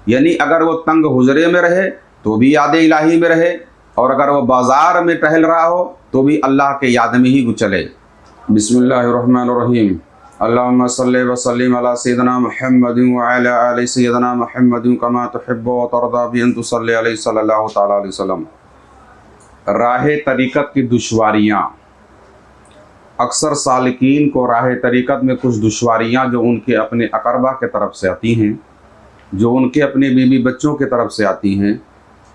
یعنی اگر وہ تنگ حجرے میں رہے تو بھی یاد الہی میں رہے، اور اگر وہ بازار میں ٹہل رہا ہو تو بھی اللہ کے یاد میں ہی چلے۔ بسم اللہ الرحمن الرحیم۔ اللہم صلی وسلم علی سیدنا محمد وعلی آل سیدنا محمد کما تحب و ترضی بان تصلی علیہ صلی اللہ تعالی علیہ وسلم۔ راہ طریقت کی دشواریاں۔ اکثر سالکین کو راہ طریقت میں کچھ دشواریاں جو ان کے اپنے اقربا کے طرف سے آتی ہیں، جو ان کے اپنے بیوی بچوں کی طرف سے آتی ہیں،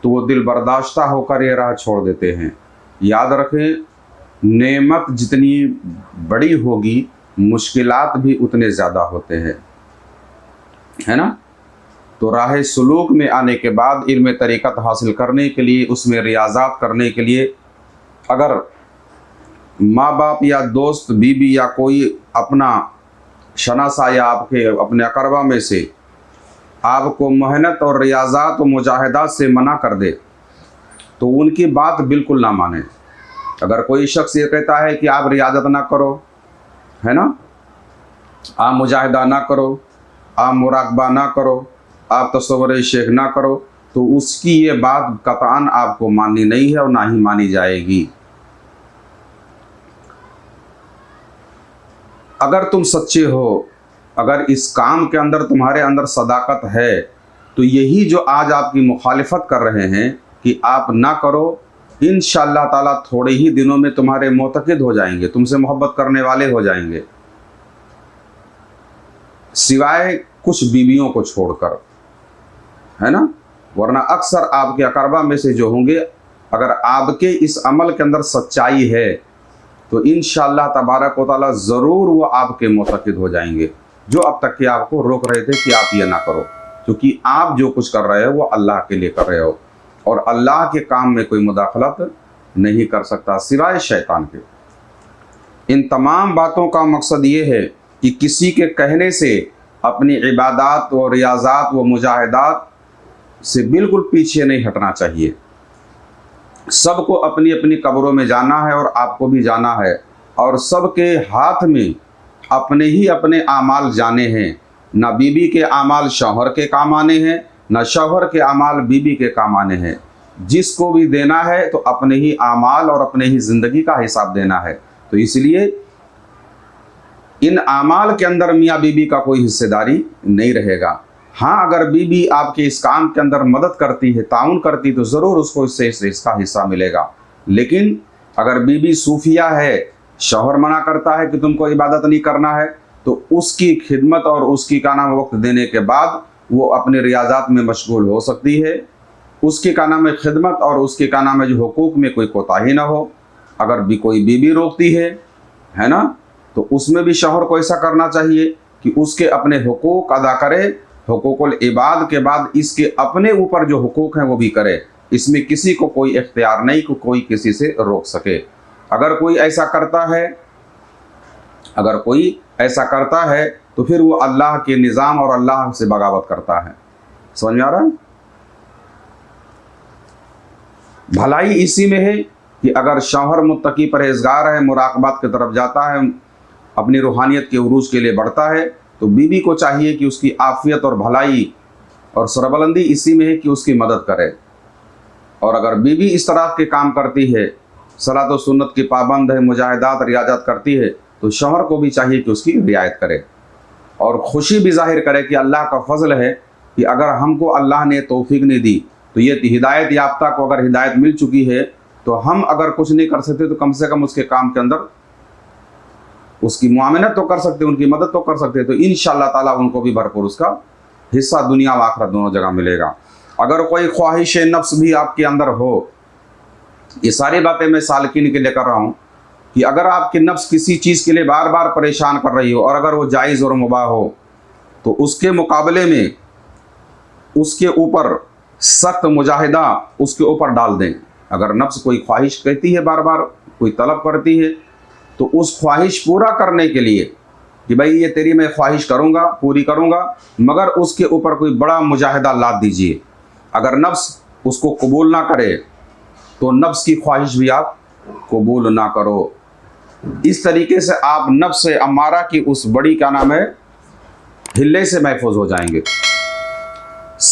تو وہ دل برداشتہ ہو کر یہ راہ چھوڑ دیتے ہیں۔ یاد رکھیں، نعمت جتنی بڑی ہوگی مشکلات بھی اتنے زیادہ ہوتے ہیں، ہے نا؟ تو راہ سلوک میں آنے کے بعد علم طریقت حاصل کرنے کے لیے، اس میں ریاضات کرنے کے لیے، اگر ماں باپ یا دوست بیوی یا کوئی اپنا شناسا یا آپ کے اپنے اقربا میں سے آپ کو محنت اور ریاضات و مجاہدات سے منع کر دے تو ان کی بات بالکل نہ مانیں۔ اگر کوئی شخص یہ کہتا ہے کہ آپ ریاضت نہ کرو، ہے نا، آپ مجاہدہ نہ کرو، آپ مراقبہ نہ کرو، آپ تصور شیخ نہ کرو، تو اس کی یہ بات قطعاً آپ کو ماننی نہیں ہے اور نہ ہی مانی جائے گی۔ اگر تم سچے ہو، اگر اس کام کے اندر تمہارے اندر صداقت ہے، تو یہی جو آج آپ کی مخالفت کر رہے ہیں کہ آپ نہ کرو، انشاءاللہ تعالیٰ تھوڑے ہی دنوں میں تمہارے معتقد ہو جائیں گے، تم سے محبت کرنے والے ہو جائیں گے، سوائے کچھ بیویوں کو چھوڑ کر، ہے نا؟ ورنہ اکثر آپ کے اقربا میں سے جو ہوں گے، اگر آپ کے اس عمل کے اندر سچائی ہے تو انشاءاللہ تبارک و تعالیٰ ضرور وہ آپ کے معتقد ہو جائیں گے، جو اب تک کہ آپ کو روک رہے تھے کہ آپ یہ نہ کرو، کیونکہ آپ جو کچھ کر رہے ہو وہ اللہ کے لیے کر رہے ہو، اور اللہ کے کام میں کوئی مداخلت نہیں کر سکتا سوائے شیطان کے۔ ان تمام باتوں کا مقصد یہ ہے کہ کسی کے کہنے سے اپنی عبادات و ریاضات و مجاہدات سے بالکل پیچھے نہیں ہٹنا چاہیے۔ سب کو اپنی اپنی قبروں میں جانا ہے اور آپ کو بھی جانا ہے، اور سب کے ہاتھ میں اپنے ہی اپنے اعمال جانے ہیں۔ نہ بیوی کے اعمال شوہر کے کام آنے ہیں، نہ شوہر کے اعمال بیوی کے کام آنے ہیں۔ جس کو بھی دینا ہے تو اپنے ہی اعمال اور اپنے ہی زندگی کا حساب دینا ہے۔ تو اس لیے ان اعمال کے اندر میاں بیوی کا کوئی حصہ داری نہیں رہے گا۔ ہاں، اگر بیوی آپ کے اس کام کے اندر مدد کرتی ہے، تعاون کرتی، تو ضرور اس کو اس کا حصہ ملے گا۔ لیکن اگر بیوی صوفیہ ہے، شوہر منع کرتا ہے کہ تم کو عبادت نہیں کرنا ہے، تو اس کی خدمت اور اس کی کا نام وقت دینے کے بعد وہ اپنے ریاضات میں مشغول ہو سکتی ہے۔ اس کی کا نام خدمت اور اس کے کا نام جو حقوق میں کوئی کوتاہی نہ ہو۔ اگر بھی کوئی بیوی روکتی ہے نا، تو اس میں بھی شوہر کو ایسا کرنا چاہیے کہ اس کے اپنے حقوق ادا کرے، حقوق العباد کے بعد اس کے اپنے اوپر جو حقوق ہیں وہ بھی کرے۔ اس میں کسی کو کوئی اختیار نہیں کہ کوئی کسی سے روک سکے۔ اگر کوئی ایسا کرتا ہے تو پھر وہ اللہ کے نظام اور اللہ سے بغاوت کرتا ہے۔ سمجھ میں آ رہا ہے؟ بھلائی اسی میں ہے کہ اگر شوہر متقی پرہیزگار ہے، مراقبات کی طرف جاتا ہے، اپنی روحانیت کے عروج کے لیے بڑھتا ہے، تو بیوی کو چاہیے کہ اس کی عافیت اور بھلائی اور سربلندی اسی میں ہے کہ اس کی مدد کرے۔ اور اگر بیوی اس طرح کے کام کرتی ہے، صلاۃ و سنت کی پابند ہے، مجاہدات ریاضات کرتی ہے، تو شوہر کو بھی چاہیے کہ اس کی رعایت کرے اور خوشی بھی ظاہر کرے کہ اللہ کا فضل ہے کہ اگر ہم کو اللہ نے توفیق نہیں دی، تو یہ ہدایت یافتہ کو اگر ہدایت مل چکی ہے، تو ہم اگر کچھ نہیں کر سکتے تو کم سے کم اس کے کام کے اندر اس کی معاونت تو کر سکتے، ان کی مدد تو کر سکتے، تو انشاءاللہ تعالیٰ ان کو بھی بھرپور اس کا حصہ دنیا و آخرت دونوں جگہ ملے گا۔ اگر کوئی خواہش نفس بھی آپ کے اندر ہو، یہ ساری باتیں میں سالکین کے لیے کر رہا ہوں کہ اگر آپ کی نفس کسی چیز کے لیے بار بار پریشان کر رہی ہو، اور اگر وہ جائز اور مباح ہو، تو اس کے مقابلے میں اس کے اوپر سخت مجاہدہ اس کے اوپر ڈال دیں۔ اگر نفس کوئی خواہش کہتی ہے، بار بار کوئی طلب کرتی ہے، تو اس خواہش پورا کرنے کے لیے کہ بھائی یہ تیری میں خواہش کروں گا، پوری کروں گا، مگر اس کے اوپر کوئی بڑا مجاہدہ لاد دیجئے۔ اگر نفس اس کو قبول نہ کرے تو نفس کی خواہش بھی آپ قبول نہ کرو۔ اس طریقے سے آپ نفس امارہ کی اس بڑی کا نام ہے ہلے سے محفوظ ہو جائیں گے۔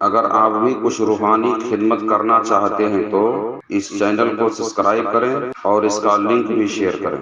اگر آپ بھی کچھ روحانی خدمت کرنا چاہتے ہیں تو اس چینل کو سبسکرائب کریں اور اس کا لنک بھی شیئر کریں۔